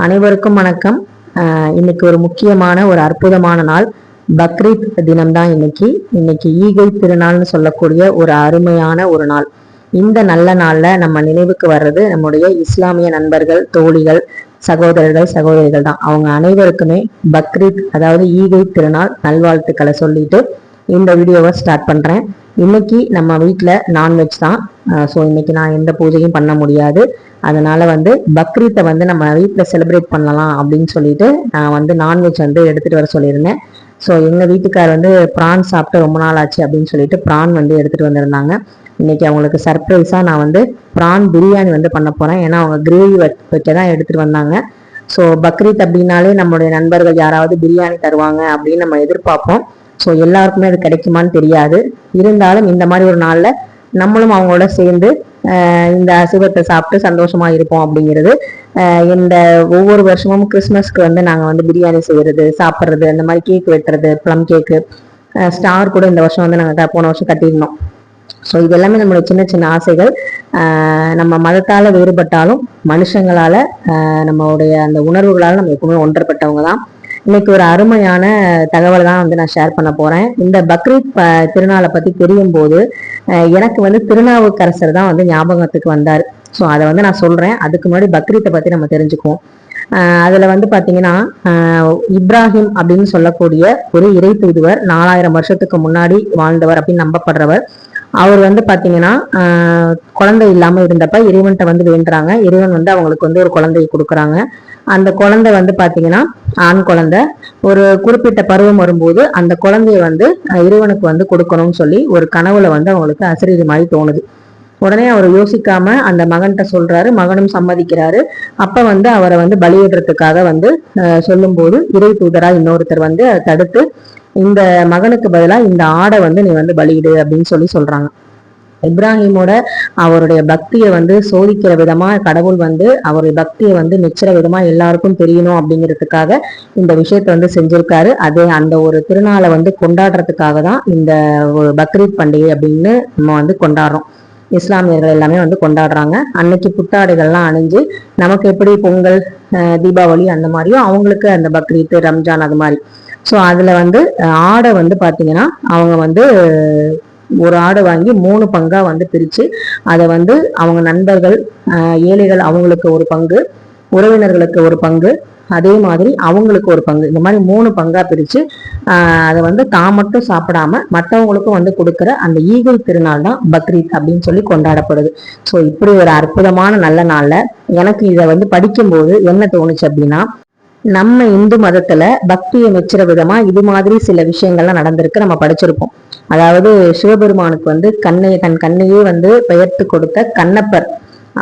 அனைவருக்கும் வணக்கம். இன்னைக்கு ஒரு முக்கியமான ஒரு அற்புதமான நாள், பக்ரீத் தினம் தான். இன்னைக்கு ஈகை திருநாள்னு சொல்லக்கூடிய ஒரு அருமையான ஒரு நாள். இந்த நல்ல நாள்ல நம்ம நினைவுக்கு வர்றது நம்முடைய இஸ்லாமிய நண்பர்கள், தோழிகள், சகோதரிகள் தான். அவங்க அனைவருக்குமே பக்ரீத் அதாவது ஈகை திருநாள் நல்வாழ்த்துக்களை சொல்லிட்டு இந்த வீடியோவை ஸ்டார்ட் பண்றேன். இன்னைக்கு நம்ம வீட்டில் நான்வெஜ் தான். ஸோ இன்னைக்கு நான் எந்த பூஜையும் பண்ண முடியாது. அதனால பக்ரீத்தை நம்ம வீட்டில் செலிப்ரேட் பண்ணலாம் அப்படின்னு சொல்லிட்டு நான் நான்வெஜ் எடுத்துட்டு வர சொல்லியிருந்தேன். ஸோ எங்கள் வீட்டுக்கார் ப்ரான் சாப்பிட்டு ரொம்ப நாள் ஆச்சு அப்படின்னு சொல்லிட்டு ப்ரான் எடுத்துட்டு வந்திருந்தாங்க. இன்னைக்கு அவங்களுக்கு சர்ப்ரைஸாக நான் ப்ரான் பிரியாணி பண்ண போகிறேன். ஏன்னா அவங்க கிரேவி வைக்க தான் எடுத்துட்டு வந்தாங்க. ஸோ பக்ரீத் அப்படின்னாலே நம்மளுடைய நண்பர்கள் யாராவது பிரியாணி தருவாங்க அப்படின்னு நம்ம எதிர்பார்ப்போம். ஸோ எல்லாருக்குமே அது கிடைக்குமான்னு தெரியாது. இருந்தாலும் இந்த மாதிரி ஒரு நாளில் நம்மளும் அவங்களோட சேர்ந்து இந்த அசுவத்தை சாப்பிட்டு சந்தோஷமா இருப்போம் அப்படிங்கிறது. இந்த ஒவ்வொரு வருஷமும் கிறிஸ்மஸ்க்கு நாங்கள் பிரியாணி செய்யறது, சாப்பிட்றது, அந்த மாதிரி கேக் வெட்டுறது, ப்ளம் கேக்கு, ஸ்டார் கூட இந்த வருஷம் நாங்கள் போன வருஷம் கட்டியிருந்தோம். ஸோ இது எல்லாமே நம்மளுடைய சின்ன சின்ன ஆசைகள். நம்ம மதத்தால வேறுபட்டாலும் மனுஷங்களால நம்மளுடைய அந்த உணர்வுகளால நம்ம எப்பவுமே ஒன்றப்பட்டவங்க தான். இன்னைக்கு ஒரு அருமையான தகவல் தான் நான் ஷேர் பண்ண போறேன். இந்த பக்ரீத் திருநாளை பத்தி தெரியும் போது எனக்கு திருநாவுக்கரசர் தான் ஞாபகத்துக்கு வந்தார். ஸோ அதை நான் சொல்றேன். அதுக்கு முன்னாடி பக்ரீத்தை பத்தி நம்ம தெரிஞ்சுக்குவோம். அதுல பாத்தீங்கன்னா இப்ராஹிம் அப்படின்னு சொல்லக்கூடிய ஒரு இறை தூதுவர், 4000 வருஷத்துக்கு முன்னாடி வாழ்ந்தவர் அப்படின்னு நம்பப்படுறவர். அவர் பாத்தீங்கன்னா குழந்தை இல்லாம இருந்தப்ப இறைவன்கிட்ட வேண்டுறாங்க. இறைவன் அவங்களுக்கு ஒரு குழந்தையை கொடுக்குறாங்க. அந்த குழந்தை பாத்தீங்கன்னா ஆண் குழந்தை. ஒரு குறிப்பிட்ட பருவம் வரும்போது அந்த குழந்தைய இறைவனுக்கு கொடுக்கணும்னு சொல்லி ஒரு கனவுல அவங்களுக்கு அசரீரி மாதிரி தோணுது. உடனே அவர் யோசிக்காம அந்த மகன்கிட்ட சொல்றாரு. மகனும் சம்மதிக்கிறாரு. அப்ப அவரை பலியிடுறதுக்காக சொல்லும் போது இறை தூதரா இன்னொருத்தர் அதை தடுத்து, இந்த மகனுக்கு பதிலா இந்த ஆடை நீ பலியிடு அப்படின்னு சொல்றாங்க. இப்ராஹிமோட அவருடைய பக்தியை சோதிக்கிற விதமா கடவுள் அவருடைய பக்தியை மெச்சுற விதமா எல்லாருக்கும் தெரியணும் அப்படிங்கிறதுக்காக இந்த விஷயத்த செஞ்சிருக்காரு. அது அந்த ஒரு திருநாளை கொண்டாடுறதுக்காக தான் இந்த பக்ரீத் பண்டிகை அப்படின்னு நம்ம கொண்டாடுறோம். இஸ்லாமியர்கள் எல்லாமே கொண்டாடுறாங்க. அன்னைக்கு புத்தாடைகள்லாம் அணிஞ்சு நமக்கு எப்படி பொங்கல், தீபாவளி அந்த மாதிரியும் அவங்களுக்கு அந்த பக்ரீத், ரம்ஜான் அது மாதிரி. ஸோ அதுல ஆடை பாத்தீங்கன்னா அவங்க ஒரு ஆடை வாங்கி 3 பங்கா பிரிச்சு அதை அவங்க நண்பர்கள், ஏழைகள் அவங்களுக்கு ஒரு பங்கு, உறவினர்களுக்கு ஒரு பங்கு, அதே மாதிரி அவங்களுக்கு ஒரு பங்கு, இந்த மாதிரி 3 பங்கா பிரிச்சு அதை தான் மட்டும் சாப்பிடாம மற்றவங்களுக்கும் கொடுக்குற அந்த ஈகை திருநாள் தான் பக்ரீத் அப்படின்னு சொல்லி கொண்டாடப்படுது. ஸோ இப்படி ஒரு அற்புதமான நல்ல நாள்ல எனக்கு இதை படிக்கும்போது என்ன தோணுச்சு அப்படின்னா, நம்ம இந்து மதத்துல பக்தியை மெச்சுற விதமா இது மாதிரி சில விஷயங்கள்லாம் நடந்திருக்கு, நம்ம படிச்சிருப்போம். அதாவது சிவபெருமானுக்கு தன் கண்ணையே பெயர்த்து கொடுத்த கண்ணப்பர்,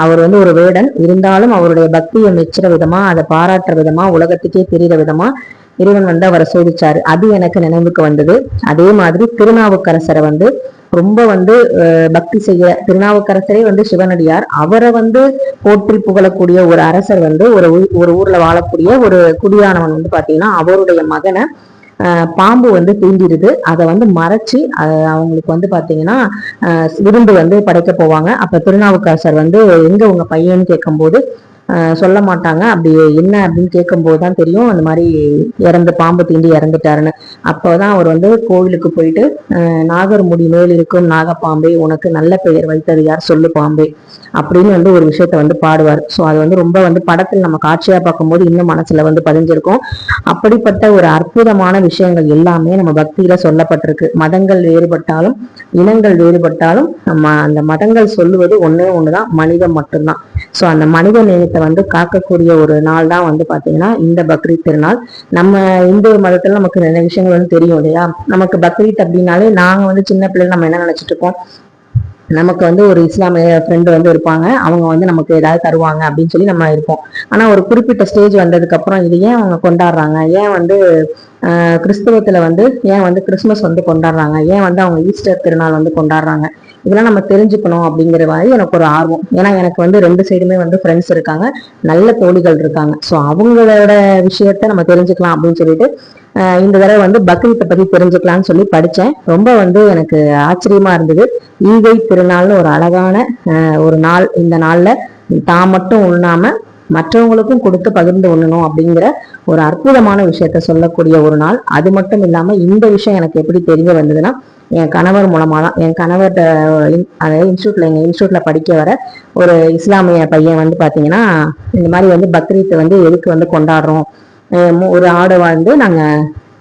அவர் ஒரு வேடன். இருந்தாலும் அவருடைய பக்தியை மெச்சுற விதமா, அதை பாராட்டுற விதமா, உலகத்துக்கே தெரிகிற விதமா இறைவன் அவரை சோதிச்சாரு. அது எனக்கு நினைவுக்கு வந்தது. அதே மாதிரி திருநாவுக்கரசரை ரொம்ப பக்தி செய்ய, திருநாவுக்கரசரே சிவனடியார். அவரை போற்றி புகழக்கூடிய ஒரு அரசர் ஒரு ஊர்ல வாழக்கூடிய ஒரு குடியானவன் பாத்தீங்கன்னா அவருடைய மகனை பாம்பு தீண்டிடுது. அதை மறைச்சு அவங்களுக்கு பாத்தீங்கன்னா விருந்து படைக்க போவாங்க. அப்ப திருநாவுக்கரசர் எங்க உங்க பையன்னு கேட்கும்போது சொல்ல மாட்டாங்க. அப்படி என்ன அப்படின்னு கேட்கும் போதுதான் தெரியும் அந்த மாதிரி பாம்பு தீண்டி இறந்துட்டாருன்னு. அப்போதான் அவர் கோவிலுக்கு போயிட்டு, நாகர் முடி மேல் இருக்கும் நாகப்பாம்பே, உனக்கு நல்ல பெயர் வைத்தது யார் சொல்லு பாம்பே அப்படின்னு ஒரு விஷயத்த பாடுவார். ஸோ அது ரொம்ப படத்தில் நம்ம காட்சியா பார்க்கும்போது இன்னும் மனசுல பதிஞ்சிருக்கும். அப்படிப்பட்ட ஒரு அற்புதமான விஷயங்கள் எல்லாமே நம்ம பக்தியில சொல்லப்பட்டிருக்கு. மதங்கள் வேறுபட்டாலும், இனங்கள் வேறுபட்டாலும், நம்ம அந்த மதங்கள் சொல்லுவது ஒன்னே ஒண்ணுதான், மனிதம் மட்டும்தான். ஸோ அந்த மனித நேயத்தை காக்கக்கூடிய ஒரு நாள் தான் பாத்தீங்கன்னா இந்த பக்ரீத் திருநாள். நம்ம இந்து மதத்துல நமக்கு நிறைய விஷயங்கள் தெரியும் இல்லையா. நமக்கு பக்ரீத் அப்படின்னாலே நாங்க சின்ன பிள்ளைங்க நம்ம என்ன நினைச்சிட்டு இருக்கோம், நமக்கு ஒரு இஸ்லாமிய ஃப்ரெண்டு இருப்பாங்க, அவங்க நமக்கு ஏதாவது தருவாங்க அப்படின்னு சொல்லி நம்ம இருப்போம். ஆனா ஒரு குறிப்பிட்ட ஸ்டேஜ் வந்ததுக்கு அப்புறம் இது ஏன் அவங்க கொண்டாடுறாங்க, ஏன் கிறிஸ்தவத்துல ஏன் கிறிஸ்துமஸ் கொண்டாடுறாங்க, ஏன் அவங்க ஈஸ்டர் திருநாள் கொண்டாடுறாங்க, இதெல்லாம் நம்ம தெரிஞ்சுக்கணும் அப்படிங்கிற மாதிரி எனக்கு ஒரு ஆர்வம். ஏன்னா எனக்கு 2 சைடுமே ஃப்ரெண்ட்ஸ் இருக்காங்க, நல்ல தோழிகள் இருக்காங்க. ஸோ அவங்களோட விஷயத்த நம்ம தெரிஞ்சுக்கலாம் அப்படின்னு சொல்லிட்டு இந்த தடவை பக்ரீத்தை பத்தி தெரிஞ்சுக்கலாம்னு சொல்லி படிச்சேன். ரொம்ப எனக்கு ஆச்சரியமா இருந்தது. ஈகை திருநாள்னு ஒரு அழகான ஒரு நாள். இந்த நாள்ல தான் மட்டும் உண்ணாம மற்றவங்களுக்கும் கொடுத்து பகிர்ந்து உண்ணணும் அப்படிங்கிற ஒரு அற்புதமான விஷயத்த சொல்லக்கூடிய ஒரு நாள். அது மட்டும் இல்லாம இந்த விஷயம் எனக்கு எப்படி தெரிய வந்ததுன்னா, என் கணவர் மூலமா தான். என் கணவர்கிட்ட அதாவது எங்க இன்ஸ்டியூட்ல படிக்க வர ஒரு இஸ்லாமிய பையன் வந்து பாத்தீங்கன்னா, இந்த மாதிரி வந்து பக்ரீத் வந்து எதுக்கு வந்து கொண்டாடுறோம், ஒரு ஆடை வந்து நாங்க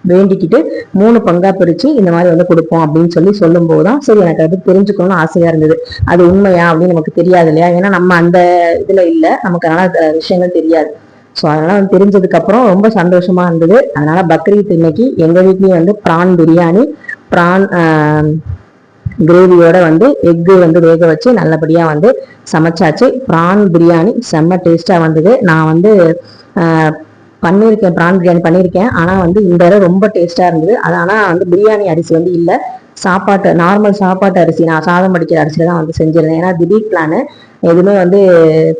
வேண்டிக்கிட்டு 3 பங்கா பிரிச்சு இந்த மாதிரி வந்து கொடுப்போம் அப்படின்னு சொல்லும் போதுதான் சரி எனக்கு அது தெரிஞ்சுக்கணும்னு ஆசையா இருந்தது. அது உண்மையா அப்படின்னு நமக்கு தெரியாது இல்லையா, ஏன்னா நம்ம அந்த இதுல இல்ல, நமக்கு அதனால விஷயங்கள் தெரியாது. ஸோ அதனால வந்து தெரிஞ்சதுக்கு அப்புறம் ரொம்ப சந்தோஷமா இருந்தது. அதனால பக்ரீத் இன்னைக்கு எங்க வீட்லயும் வந்து பிரான் பிரியாணி, பிரான் கிரேவியோட வந்து எக்கு வந்து வேக வச்சு நல்லபடியா வந்து சமைச்சாச்சு. பிரான் பிரியாணி செம்ம டேஸ்டா வந்தது. நான் வந்து பண்ணியிருக்கேன், பிரான் பிரியாணி பண்ணியிருக்கேன். ஆனால் வந்து இந்த தடவை ரொம்ப டேஸ்ட்டாக இருந்தது. அது ஆனால் வந்து பிரியாணி அரிசி வந்து இல்லை, நார்மல் சாப்பாட்டு அரிசி, நான் சாதம் படிக்கிற அரிசியில் தான் வந்து செஞ்சிருந்தேன். ஏன்னா திடீர் பிளானு, எதுவுமே வந்து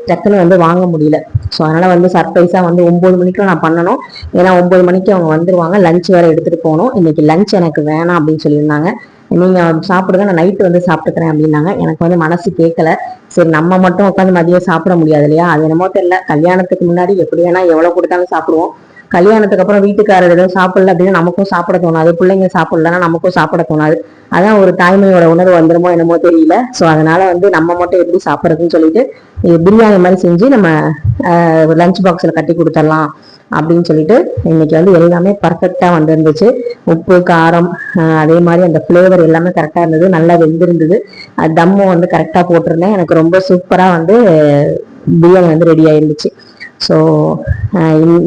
டக்குன்னு வந்து வாங்க முடியல. ஸோ அதனால் வந்து சர்ப்ரைஸாக வந்து 9 மணிக்குலாம் நான் பண்ணணும். ஏன்னா 9 மணிக்கு அவங்க வந்துருவாங்க, லஞ்ச் வேறு எடுத்துகிட்டு போகணும். இன்னைக்கு லஞ்ச் எனக்கு வேணாம் அப்படின்னு சொல்லியிருந்தாங்க. நீங்கள் சாப்பிடுங்க, நான் நைட்டு வந்து சாப்பிட்டுக்கிறேன் அப்படின்னாங்க. எனக்கு வந்து மனசு கேட்கல. சரி நம்ம மட்டும் உட்காந்து மதியம் சாப்பிட முடியாது இல்லையா, அது என்னமோ தெரியல, கல்யாணத்துக்கு முன்னாடி எப்படி வேணா எவ்வளவு கொடுத்தாலும் சாப்பிடுவோம். கல்யாணத்துக்கு அப்புறம் வீட்டுக்காரர் எதுவும் சாப்பிடல அப்படின்னா நமக்கும் சாப்பிட தோணாது, பிள்ளைங்க சாப்பிடலன்னா நமக்கும் சாப்பிட தோணாது. அதான் ஒரு தாய்மையோட உணர்வு வந்துருமோ என்னமோ தெரியல. ஸோ அதனால வந்து நம்ம மட்டும் எப்படி சாப்பிட்றதுன்னு சொல்லிட்டு பிரியாணி மாதிரி செஞ்சு நம்ம லஞ்ச் பாக்ஸில் கட்டி கொடுத்துடலாம் அப்படின்னு சொல்லிட்டு இன்னைக்கு வந்து எல்லாமே பர்ஃபெக்டா வந்துருந்துச்சு. உப்பு காரம் அதே மாதிரி அந்த ஃப்ளேவர் எல்லாமே கரெக்டா இருந்தது, நல்லா வெந்திருந்தது. தம்மும் வந்து கரெக்டா போட்டிருந்தேன். எனக்கு ரொம்ப சூப்பரா வந்து பிரியாணி வந்து ரெடி ஆயிருந்துச்சு. ஸோ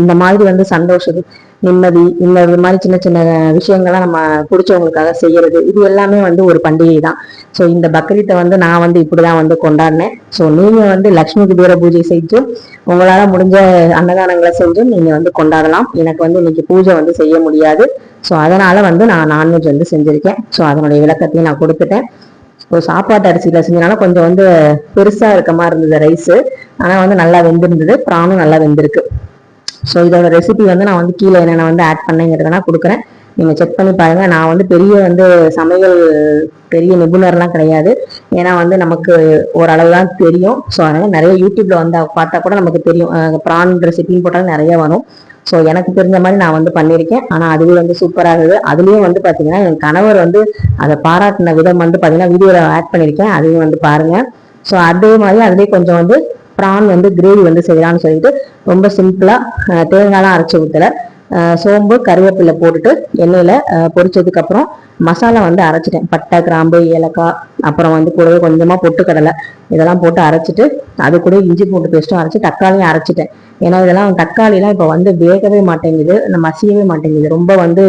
இந்த மாதிரி வந்து சந்தோஷம், நிம்மதி, இந்த மாதிரி சின்ன சின்ன விஷயங்கள்லாம் நம்ம பிடிச்சவங்களுக்காக செய்யறது, இது எல்லாமே வந்து ஒரு பண்டிகை தான். ஸோ இந்த பக்ரீத்தை வந்து நான் வந்து இப்படிதான் வந்து கொண்டாடினேன். ஸோ நீங்க வந்து லக்ஷ்மி குபேர பூஜை செஞ்சும் உங்களால முடிஞ்ச அன்னதானங்களை செஞ்சும் நீங்க வந்து கொண்டாடலாம். எனக்கு வந்து இன்னைக்கு பூஜை வந்து செய்ய முடியாது. ஸோ அதனால வந்து நான் நான்வெஜ் வந்து செஞ்சிருக்கேன். ஸோ அதனுடைய விளக்கத்தையும் நான் கொடுத்துட்டேன். இப்போ சாப்பாட்டு அரிசியில செஞ்சனால கொஞ்சம் வந்து பெருசா இருக்க மாதிரி இருந்தது ரைஸ், ஆனா வந்து நல்லா வெந்திருந்தது, பிரானும் நல்லா வெந்திருக்கு. ஸோ இதோட ரெசிபி வந்து நான் வந்து கீழே என்னென்ன வந்து ஆட் பண்ணேங்கிறத நான் கொடுக்குறேன், நீங்க செக் பண்ணி பாருங்க. நான் வந்து பெரிய வந்து சமையல் பெரிய நிபுணர்லாம் கிடையாது, ஏன்னா வந்து நமக்கு ஓரளவு தான் தெரியும். ஸோ அதனால நிறைய யூடியூப்ல வந்து பார்த்தா கூட நமக்கு தெரியும், பிரான் ரெசிபின்னு போட்டாலும் நிறைய வரும். ஸோ எனக்கு தெரிஞ்ச மாதிரி நான் வந்து பண்ணியிருக்கேன். ஆனால் அதுவே வந்து சூப்பராக இருக்குது. அதுலேயும் வந்து பார்த்தீங்கன்னா என் கணவர் வந்து அதை பாராட்டின விதம் வந்து பார்த்தீங்கன்னா வீடியோவில் ஆட் பண்ணியிருக்கேன், அதையும் வந்து பாருங்க. ஸோ அதே மாதிரி அதுலேயே கொஞ்சம் வந்து பிரான் வந்து கிரேவி வந்து செய்யலாம்னு சொல்லிட்டு ரொம்ப சிம்பிளாக தேங்காய்லாம் அரைச்சி ஊற்றல, சோம்பு கருவேப்பிலை போட்டுட்டு எண்ணெயில் பொரிச்சதுக்கு அப்புறம் மசாலா வந்து அரைச்சிட்டேன். பட்டை கிராம்பு ஏலக்காய், அப்புறம் வந்து கூடவே கொஞ்சமாக பொட்டுக்கடலை, இதெல்லாம் போட்டு அரைச்சிட்டு அது கூட இஞ்சி பூண்டு பேஸ்ட்டும் அரைச்சி தக்காளியும் அரைச்சிட்டேன். ஏன்னா இதெல்லாம் தக்காளிலாம் இப்போ வந்து வேகவே மாட்டேங்குது, மசியவே மாட்டேங்குது, ரொம்ப வந்து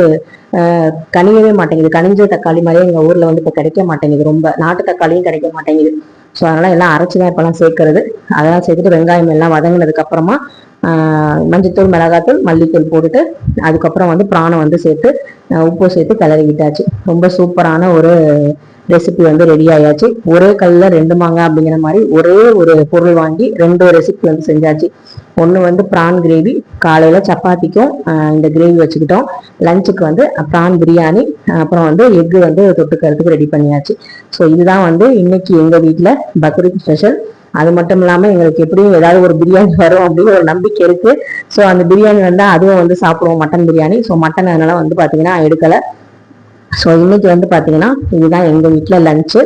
கனியவே மாட்டேங்குது. கனிஞ்ச தக்காளி மாதிரியே எங்கள் ஊரில் வந்து இப்போ கிடைக்க மாட்டேங்குது, ரொம்ப நாட்டு தக்காளியும் கிடைக்க மாட்டேங்குது. ஸோ அதனால எல்லாம் அரைச்சிதான் இப்போலாம் சேர்க்கறது. அதெல்லாம் சேர்த்துட்டு வெங்காயம் எல்லாம் வதங்கினதுக்கு அப்புறமா மஞ்சத்தூள் மிளகாத்தூள் மல்லித்தூள் போட்டுட்டு அதுக்கப்புறம் வந்து பிராணம் வந்து சேர்த்து உப்பு சேர்த்து கிளறி விட்டாச்சு. ரொம்ப சூப்பரான ஒரு ரெசிபி வந்து ரெடி ஆயாச்சு. ஒரே கல்ல 2 மாங்காய் அப்படிங்கிற மாதிரி ஒரே ஒரு பொருள் வாங்கி 2 ரெசிபி வந்து செஞ்சாச்சு. ஒன்று வந்து பிரான் கிரேவி, காலையில சப்பாத்திக்கும் இந்த கிரேவி வச்சுக்கிட்டோம். லஞ்சுக்கு வந்து பிரான் பிரியாணி, அப்புறம் வந்து எக்கு வந்து தொட்டுக்கிறதுக்கு ரெடி பண்ணியாச்சு. ஸோ இதுதான் வந்து இன்னைக்கு எங்க வீட்டில் பக்ரீத் ஸ்பெஷல். அது மட்டும் இல்லாம எங்களுக்கு எப்படியும் ஏதாவது ஒரு பிரியாணி வரும் அப்படின்னு ஒரு நம்பிக்கை இருக்கு. ஸோ அந்த பிரியாணி வந்தா அதுவும் வந்து சாப்பிடுவோம், மட்டன் பிரியாணி. ஸோ மட்டன் அதனால வந்து பாத்தீங்கன்னா எடுக்கல. ஸோ இன்னைக்கு வந்து பாத்தீங்கன்னா இதுதான் எங்க வீட்டுல லஞ்சு.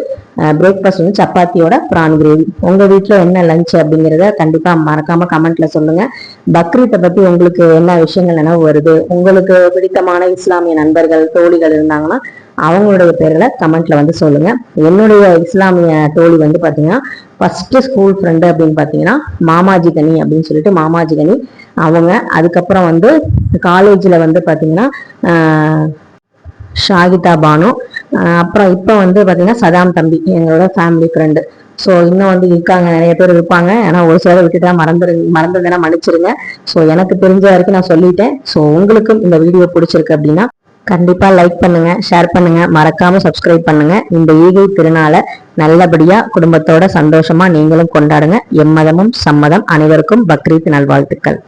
பிரேக்ஃபாஸ்ட் வந்து சப்பாத்தியோட பிரான் கிரேவி. உங்க வீட்டுல என்ன லஞ்ச் அப்படிங்கிறத கண்டிப்பா மறக்காம கமெண்ட்ல சொல்லுங்க. பக்ரீத்தை பத்தி உங்களுக்கு என்ன விஷயங்கள் நினைவு வருது, உங்களுக்கு பிடித்தமான இஸ்லாமிய நண்பர்கள் தோழிகள் இருந்தாங்கன்னா அவங்களுடைய பேர்ல கமெண்ட்ல வந்து சொல்லுங்க. என்னுடைய இஸ்லாமிய தோழி வந்து பாத்தீங்கன்னா ஃபர்ஸ்ட் ஸ்கூல் ஃப்ரெண்டு அப்படின்னு பாத்தீங்கன்னா மாமாஜி கனி அப்படின்னு சொல்லிட்டு மாமாஜி கனி அவங்க. அதுக்கப்புறம் வந்து காலேஜ்ல வந்து பாத்தீங்கன்னா ஷாகிதா பானு, அப்புறம் இப்போ வந்து பார்த்தீங்கன்னா சதாம் தம்பி எங்களோட ஃபேமிலி ஃப்ரெண்டு. ஸோ இன்னும் வந்து இருக்காங்க, நிறைய பேர் இருப்பாங்க. ஏன்னா ஒரு சிலரை விட்டுட்டா மறந்துதுன்னா மன்னிச்சிருங்க. ஸோ எனக்கு தெரிஞ்ச வரைக்கும் நான் சொல்லிட்டேன். ஸோ உங்களுக்கும் இந்த வீடியோ பிடிச்சிருக்கு அப்படின்னா கண்டிப்பா லைக் பண்ணுங்க, ஷேர் பண்ணுங்க, மறக்காம சப்ஸ்கிரைப் பண்ணுங்க. இந்த ஈகை திருநாளை நல்லபடியா குடும்பத்தோட சந்தோஷமா நீங்களும் கொண்டாடுங்க. எம்மதமும் சம்மதம். அனைவருக்கும் பக்ரீத் நல்வாழ்த்துக்கள்.